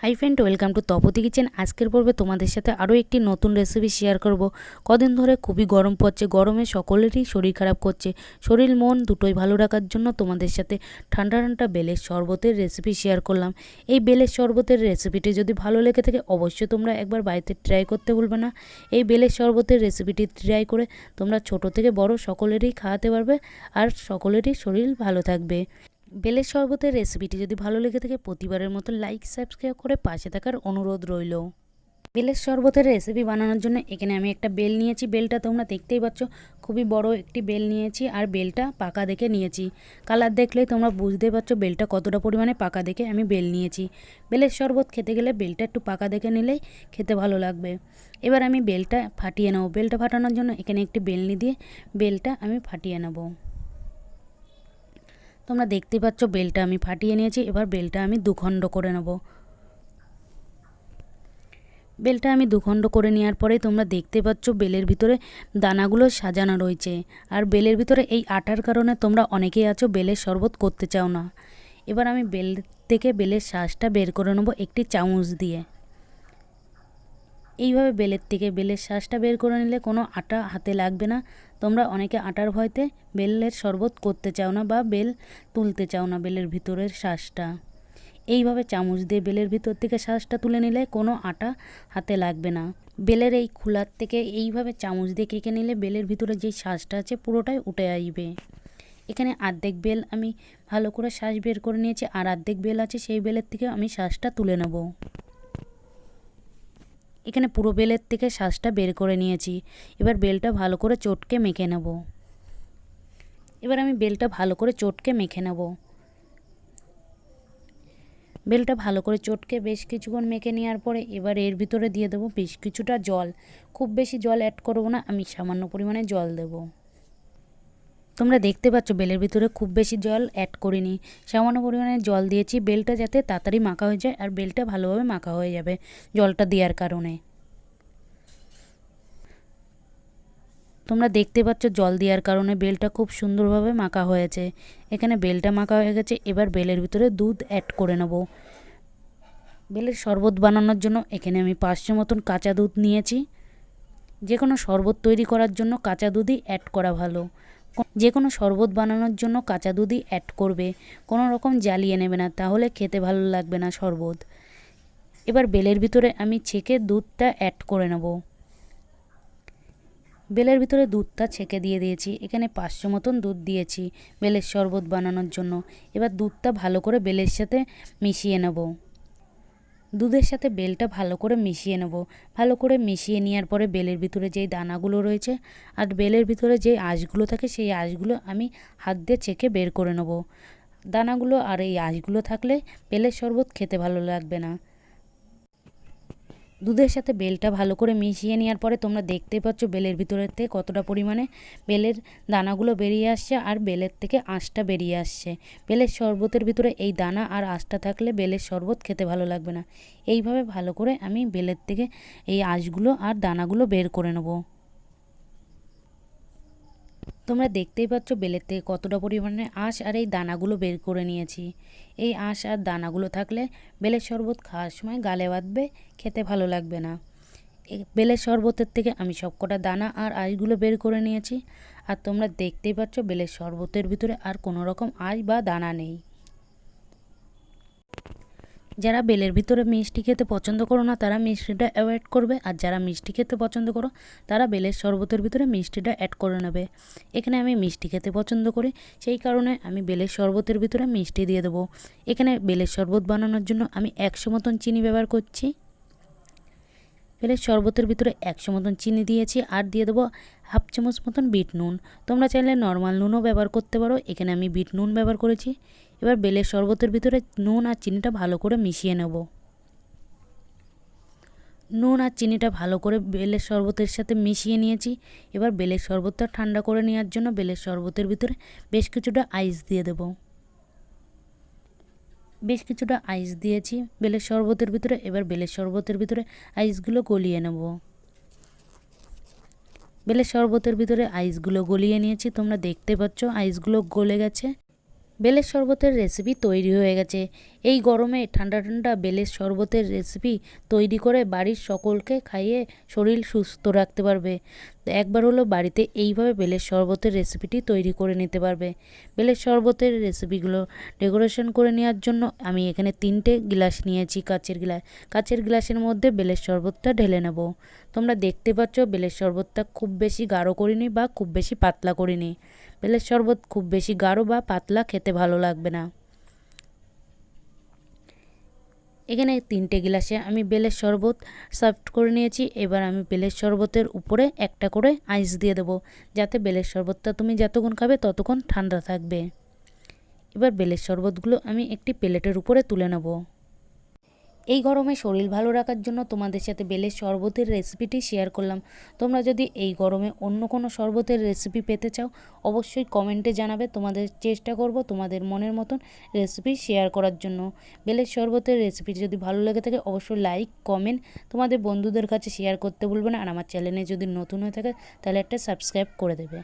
Hi friend, welcome to Tapati kitchen. আজকের পর্বে তোমাদের সাথে আরও একটি নতুন রেসিপি শেয়ার করব। কদিন ধরে খুবই গরম পড়ছে, গরমে সকলেরই শরীর খারাপ করছে। শরীর মন দুটোই ভালো রাখার জন্য তোমাদের সাথে ঠান্ডা ঠান্ডা বেলের শরবতের রেসিপি শেয়ার করলাম। এই বেলের শরবতের রেসিপিটি যদি ভালো লেগে থাকে অবশ্যই তোমরা একবার বাড়িতে ট্রাই করতে ভুলবে না। এই বেলের শরবতের রেসিপিটি ট্রাই করে তোমরা ছোট থেকে বড় সকলেরই খাওয়াতে পারবে আর সকলেরই শরীর ভালো থাকবে। বেলের শরবতের রেসিপিটি যদি ভালো লেগে থাকে প্রতিবারের মতো লাইক সাবস্ক্রাইব করে পাশে থাকার অনুরোধ রইল। বেলের শরবতের রেসিপি বানানোর জন্য এখানে আমি একটা বেল নিয়েছি। বেলটা তোমরা দেখতেই পাচ্ছ, খুবই বড় একটি বেল নিয়েছি আর বেলটা পাকা দেখে নিয়েছি। কালার দেখলেই তোমরা বুঝতে পারছো বেলটা কতটা পরিমাণে পাকা দেখে আমি বেল নিয়েছি। বেলের শরবত খেতে গেলে বেলটা একটু পাকা দেখে নিলেই খেতে ভালো লাগবে। এবার আমি বেলটা ফাটিয়ে নেব। বেলটা ফাটানোর জন্য এখানে একটি বেলনি দিয়ে বেলটা আমি ফাটিয়ে নেব। তোমরা দেখতে পাচ্ছ বেলটা আমি ফাটিয়ে নিয়েছি। এবার বেলটা আমি দুখণ্ড করে নেব। বেলটা আমি দুখণ্ড করে নেওয়ার পরে তোমরা দেখতে পাচ্ছ বেলের ভিতরে দানাগুলো সাজানো রয়েছে। আর বেলের ভিতরে এই আটার কারণে তোমরা অনেকেই আছো বেলের শরবত করতে চাও না। এবার আমি বেল থেকে বেলের শাঁসটা বের করে নেব একটি চামচ দিয়ে। এইভাবে বেলের থেকে বেলের শাঁসটা বের করে নিলে কোনো আটা হাতে লাগবে না। তোমরা অনেকে আটার ভয়তে বেলের শরবত করতে চাও না বা বেল তুলতে চাও না বেলের ভিতরের শাঁসটা। এইভাবে চামচ দিয়ে বেলের ভিতর থেকে শাঁসটা তুলে নিলে কোনো আটা হাতে লাগবে না। বেলের এই খোলার থেকে এইভাবে চামচ দিয়ে কেটে নিলে বেলের ভিতরে যেই শাঁসটা আছে পুরোটাই উঠে আসবে। এখানে অর্ধেক বেল আমি ভালো করে শাঁস বের করে নিয়েছি আর অর্ধেক বেল আছে সেই বেলের থেকে আমি শাঁসটা তুলে নেব। এখানে পুরো বেলের থেকে শাঁসটা বের করে নিয়েছি। এবার বেলটা ভালো করে চটকে মেখে নেব। এবার আমি বেলটা ভালো করে চটকে মেখে নেব। বেলটা ভালো করে চটকে বেশ কিছুক্ষণ মেখে নেওয়ার পরে এবার এর ভিতরে দিয়ে দেবো বেশ কিছুটা জল। খুব বেশি জল অ্যাড করব না, আমি সামান্য পরিমাণে জল দেব। তোমরা দেখতে পাচ্ছ বেলের ভিতরে খুব বেশি জল অ্যাড করিনি, সামান্য পরিমাণে জল দিয়েছি বেলটা যাতে তাড়াতাড়ি মাখা হয়ে যায় আর বেলটা ভালোভাবে মাখা হয়ে যাবে জলটা দেওয়ার কারণে। তোমরা দেখতে পাচ্ছ জল দেওয়ার কারণে বেলটা খুব সুন্দরভাবে মাখা হয়েছে। এখানে বেলটা মাখা হয়ে গেছে। এবার বেলের ভিতরে দুধ অ্যাড করে নেব। বেলের শরবত বানানোর জন্য এখানে আমি 500 মতন কাঁচা দুধ নিয়েছি। যে কোনো শরবত তৈরি করার জন্য কাঁচা দুধই অ্যাড করা ভালো। যে কোনো শরবত বানানোর জন্য কাঁচা দুধই অ্যাড করবে, কোনো রকম জ্বালিয়ে নেবে না, তাহলে খেতে ভালো লাগবে না শরবত। এবার বেলের ভিতরে আমি ছেঁকে দুধটা অ্যাড করে নেব। বেলের ভিতরে দুধটা ছেঁকে দিয়ে দিয়েছি। এখানে 500 মতন দুধ দিয়েছি বেলের শরবত বানানোর জন্য। এবার দুধটা ভালো করে বেলের সাথে মিশিয়ে নেব। দুধের সাথে বেলটা ভালো করে মিশিয়ে নেব। ভালো করে মিশিয়ে নেওয়ার পরে বেলের ভিতরে যেই দানাগুলো রয়েছে আর বেলের ভিতরে যে আঁশগুলো থাকে সেই আঁশগুলো আমি হাত দিয়ে ছেঁকে বের করে নেব। দানাগুলো আর এই আঁশগুলো থাকলে বেলের শরবত খেতে ভালো লাগবে না। দুধের সাথে বেলটা ভালো করে মিশিয়ে নেওয়ার পরে তোমরা দেখতে পাচ্ছ বেলের ভিতরের থেকে কতটা পরিমাণে বেলের দানাগুলো বেরিয়ে আসছে আর বেলের থেকে আঁশটা বেরিয়ে আসছে। বেলের শরবতের ভিতরে এই দানা আর আঁশটা থাকলে বেলের শরবত খেতে ভালো লাগবে না। এইভাবে ভালো করে আমি বেলের থেকে এই আঁশগুলো আর দানাগুলো বের করে নেব। তোমরা দেখতেই পাচ্ছ বেলের থেকে কতটা পরিমাণে আঁশ আর এই দানাগুলো বের করে নিয়েছি। এই আঁশ আর দানাগুলো থাকলে বেলের শরবত খাওয়ার সময় গালে বাঁধবে, খেতে ভালো লাগবে না। এই বেলের শরবতের থেকে আমি সবকটা দানা আর আঁশগুলো বের করে নিয়েছি। আর তোমরা দেখতেই পাচ্ছ বেলের শরবতের ভিতরে আর কোনো রকম আঁশ বা দানা নেই। যারা বেলের ভিতরে মিষ্টি খেতে পছন্দ করো না তারা মিষ্টিটা অ্যাভয়েড করবে, আর যারা মিষ্টি খেতে পছন্দ করো তারা বেলের শরবতের ভিতরে মিষ্টিটা অ্যাড করে নেবে। এখানে আমি মিষ্টি খেতে পছন্দ করি, সেই কারণে আমি বেলের শরবতের ভিতরে মিষ্টি দিয়ে দেবো। এখানে বেলের শরবত বানানোর জন্য আমি 100 মতন চিনি ব্যবহার করছি। বেলের শরবতের ভিতরে 100 মতন চিনি দিয়েছি আর দিয়ে দেবো হাফ চামচ মতন বিট নুন। তোমরা চাইলে নর্মাল নুনও ব্যবহার করতে পারো, এখানে আমি বিট নুন ব্যবহার করেছি। এবার বেলের শরবতের ভিতরে নুন আর চিনিটা ভালো করে মিশিয়ে নেব। নুন আর চিনিটা ভালো করে বেলের শরবতের সাথে মিশিয়ে নিয়েছি। এবার বেলের শরবতটা ঠান্ডা করে নেওয়ার জন্য বেলের শরবতের ভিতরে বেশ কিছুটা আইস দিয়ে দেব। বেশ কিছুটা আইস দিয়েছি বেলের শরবতের ভিতরে। এবার বেলের শরবতের ভিতরে আইসগুলো গলিয়ে নেব। বেলের শরবতের ভিতরে আইসগুলো গলিয়ে নিয়েছি। তোমরা দেখতে পাচ্ছ আইসগুলো গলে গেছে। বেলের শরবতের রেসিপি তৈরি হয়ে গেছে। এই গরমে ঠান্ডা ঠান্ডা বেলের শরবতের রেসিপি তৈরি করে বাড়ির সকলকে খাইয়ে শরীর সুস্থ রাখতে পারবে। একবার হলো বাড়িতে এইভাবে বেলের শরবতের রেসিপিটি তৈরি করে নিতে পারবে। বেলের শরবতের রেসিপিগুলো ডেকোরেশন করে নেওয়ার জন্য আমি এখানে 3টে গ্লাস নিয়েছি, কাচের গ্লাস। কাচের গ্লাসের মধ্যে বেলের শরবতটা ঢেলে নেব। তোমরা দেখতে পাচ্ছ বেলের শরবতটা খুব বেশি গাঢ় করিনি বা খুব বেশি পাতলা করিনি। বেলের শরবত খুব বেশি গাঢ় বা পাতলা খেতে ভালো লাগবে না। এখানে 3টে গ্লাসে আমি বেলের শরবত সার্ভ করে নিয়েছি। এবার আমি বেলের শরবতের উপরে একটা করে আইস দিয়ে দেবো, যাতে বেলের শরবতটা তুমি যতক্ষণ খাবে ততক্ষণ ঠান্ডা থাকবে। এবার বেলের শরবতগুলো আমি একটি প্লেটের উপরে তুলে নেব। এই গরমে শরীর ভালো রাখার জন্য তোমাদের সাথে বেলের শরবতের রেসিপিটি শেয়ার করলাম। তোমরা যদি এই গরমে অন্য কোনো শরবতের রেসিপি পেতে চাও অবশ্যই কমেন্টে জানাবে। তোমাদের চেষ্টা করব তোমাদের মনের মতন রেসিপি শেয়ার করার জন্য। বেলের শরবতের রেসিপি যদি ভালো লেগে থাকে অবশ্যই লাইক কমেন্ট তোমাদের বন্ধুদের কাছে শেয়ার করতে ভুলবে না। আর আমার চ্যানেলে যদি নতুন হয়ে থাকে তাহলে একটা সাবস্ক্রাইব করে দেবে।